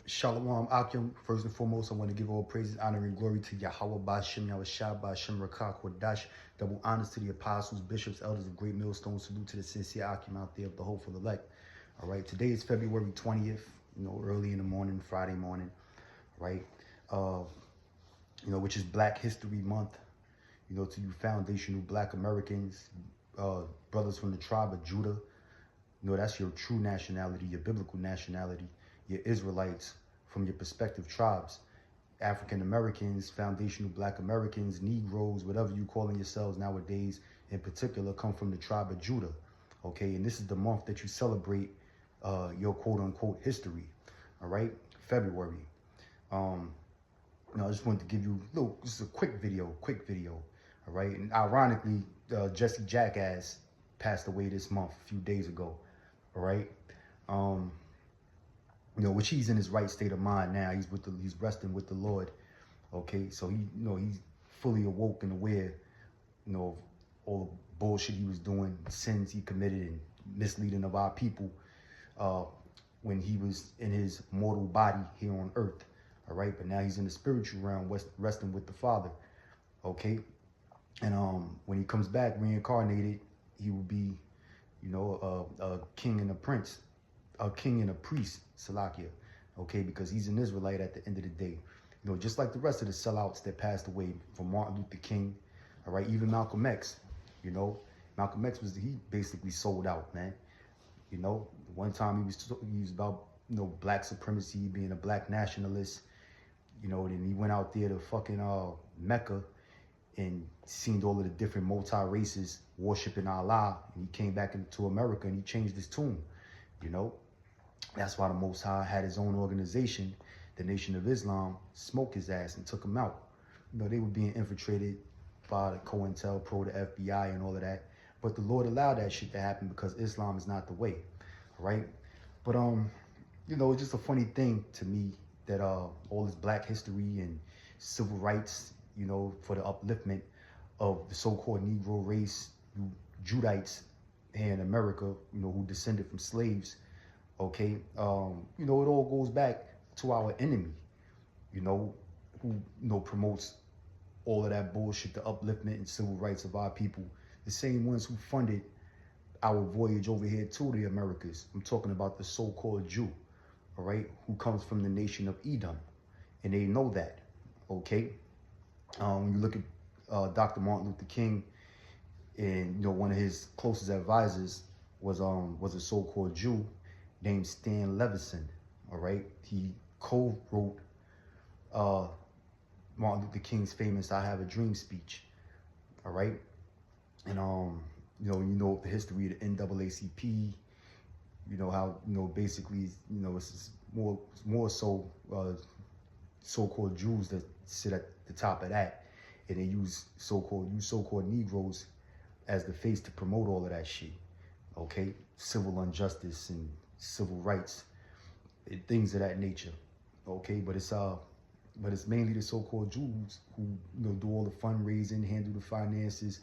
Shalom Akim. First and foremost, I want to give all praises, honor, and glory to Yahweh Ba'Shem, Yahushua Ba'Shem, Rakah, Kodash. Double honors to the apostles, bishops, elders of Great Millstone. Salute to the sincere Akim out there of the hopeful elect. All right, today is February 20th, early in the morning, Friday morning, right? Which is Black History Month. To you foundational Black Americans, brothers from the tribe of Judah, that's your true nationality, your biblical nationality. Your Israelites from your prospective tribes, African Americans, foundational Black Americans, Negroes, whatever you calling yourselves nowadays, in particular, come from the tribe of Judah. Okay, and this is the month that you celebrate your quote unquote history. All right, February. I just wanted to give you this is a quick video. All right, and ironically, Jesse Jackass passed away this month, a few days ago. All right. Which he's in his right state of mind now. He's resting with the Lord. Okay, so he's fully awoke and aware, of all the bullshit he was doing, sins he committed, and misleading of our people when he was in his mortal body here on earth. All right, but now he's in the spiritual realm, resting with the Father. Okay, and when he comes back reincarnated, he will be, a king and a prince. A king and a priest, Salakia, okay, because he's an Israelite at the end of the day. Just like the rest of the sellouts that passed away, from Martin Luther King, all right, even Malcolm X, Malcolm X he basically sold out, man. One time he was about, Black supremacy, being a Black nationalist, then he went out there to fucking Mecca and seen all of the different multi-races worshiping Allah, and he came back into America and he changed his tune, That's why the Most High had his own organization, the Nation of Islam, smoke his ass and took him out. They were being infiltrated by the COINTELPRO, the FBI, and all of that. But the Lord allowed that shit to happen because Islam is not the way, right? But it's just a funny thing to me that all this Black history and civil rights, for the upliftment of the so-called Negro race, you Judites here in America, who descended from slaves. Okay, it all goes back to our enemy, who promotes all of that bullshit, the upliftment and civil rights of our people, the same ones who funded our voyage over here to the Americas. I'm talking about the so-called Jew, all right, who comes from the nation of Edom, and they know that. Okay, when you look at Dr. Martin Luther King, and one of his closest advisors was a so-called Jew named Stan Levison, all right? He co-wrote Martin Luther King's famous "I Have a Dream" speech, all right? And the history of the NAACP, how basically it's more so so-called Jews that sit at the top of that, and they use so-called Negroes as the face to promote all of that shit. Okay, civil injustice and civil rights, and things of that nature. Okay, but it's mainly the so-called Jews who do all the fundraising, handle the finances,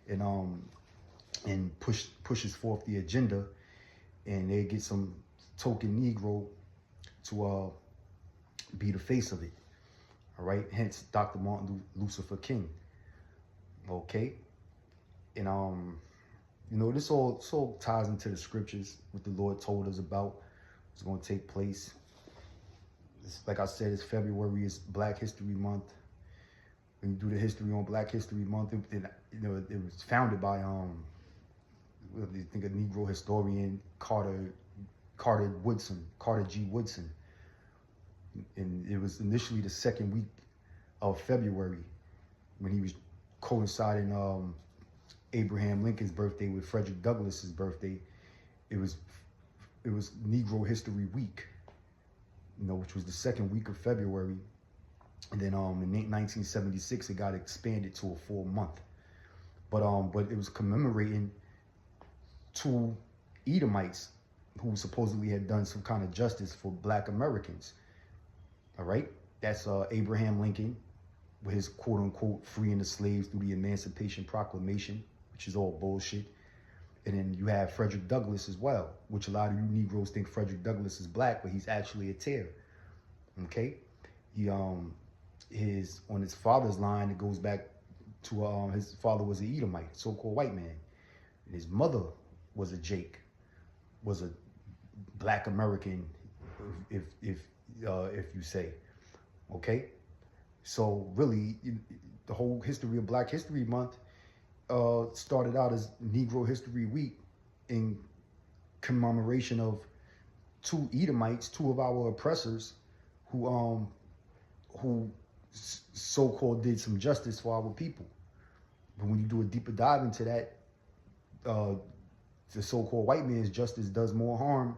and pushes forth the agenda, and they get some token Negro to be the face of it. All right, hence Dr. Martin Lucifer King. Okay, and this all ties into the scriptures, what the Lord told us about what's going to take place. Like I said, it's February, it's Black History Month. When you do the history on Black History Month, it was founded by I think a Negro historian, Carter G. Woodson, and it was initially the second week of February when he was coinciding Abraham Lincoln's birthday with Frederick Douglass's birthday. It was Negro History Week, which was the second week of February. And then in 1976 it got expanded to a full month. But it was commemorating two Edomites who supposedly had done some kind of justice for Black Americans. All right, that's Abraham Lincoln with his quote unquote freeing the slaves through the Emancipation Proclamation, which is all bullshit. And then you have Frederick Douglass as well, which a lot of you Negroes think Frederick Douglass is Black, but he's actually a tear. Okay, he on his father's line, it goes back to his father was an Edomite, so-called white man, and his mother was a Jake, was a Black American, if you say, okay. So really, the whole history of Black History Month started out as Negro History Week in commemoration of two Edomites, two of our oppressors, who so-called did some justice for our people. But when you do a deeper dive into that, the so-called white man's justice does more harm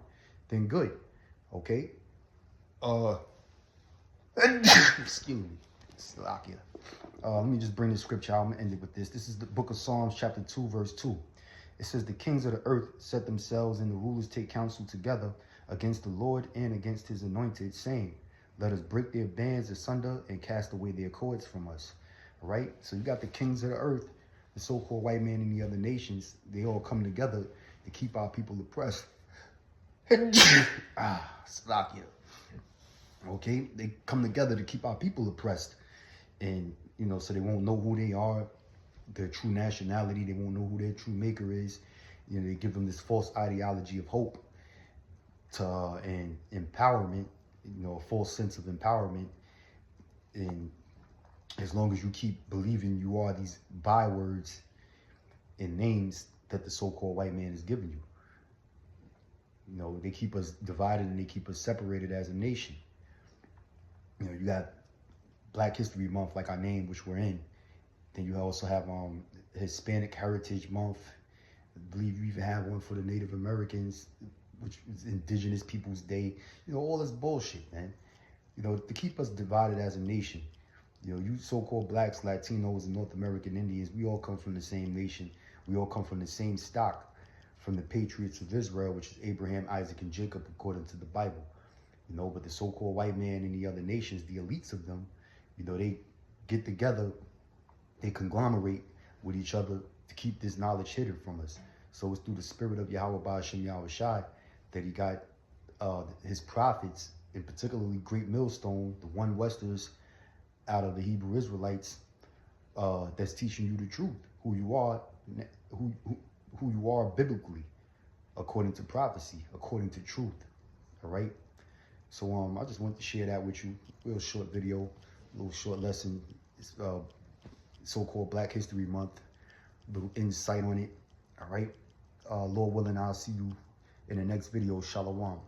than good. Okay. Excuse me. Slovakia. Let me just bring this scripture out. I'm gonna end it with this. This is the book of Psalms, chapter 2, verse 2. It says, the kings of the earth set themselves, and the rulers take counsel together against the Lord and against his anointed, saying, let us break their bands asunder and cast away their cords from us. All right? So you got the kings of the earth, the so-called white man and the other nations. They all come together to keep our people oppressed. Slovakia. Okay? They come together to keep our people oppressed. And, so they won't know who they are, their true nationality. They won't know who their true maker is. They give them this false ideology of hope and empowerment, a false sense of empowerment. And as long as you keep believing you are these bywords and names that the so-called white man is giving you, they keep us divided and they keep us separated as a nation. You got Black History Month, like I named, which we're in. Then you also have Hispanic Heritage Month. I believe you even have one for the Native Americans, which is Indigenous Peoples Day. All this bullshit, man. To keep us divided as a nation. You so-called Blacks, Latinos, and North American Indians, we all come from the same nation. We all come from the same stock, from the patriots of Israel, which is Abraham, Isaac, and Jacob, according to the Bible. But the so-called white man and the other nations, the elites of them, they get together, they conglomerate with each other to keep this knowledge hidden from us. So it's through the spirit of Yahweh Ba'ashem Yahweh Shai that he got his prophets, and particularly Great Millstone, the one Westers out of the Hebrew Israelites, that's teaching you the truth, who you are, who you are biblically, according to prophecy, according to truth. All right. So I just wanted to share that with you. Real short video, little short lesson. It's so-called Black History Month. Little insight on it. All right. Lord willing, I'll see you in the next video. Shalom.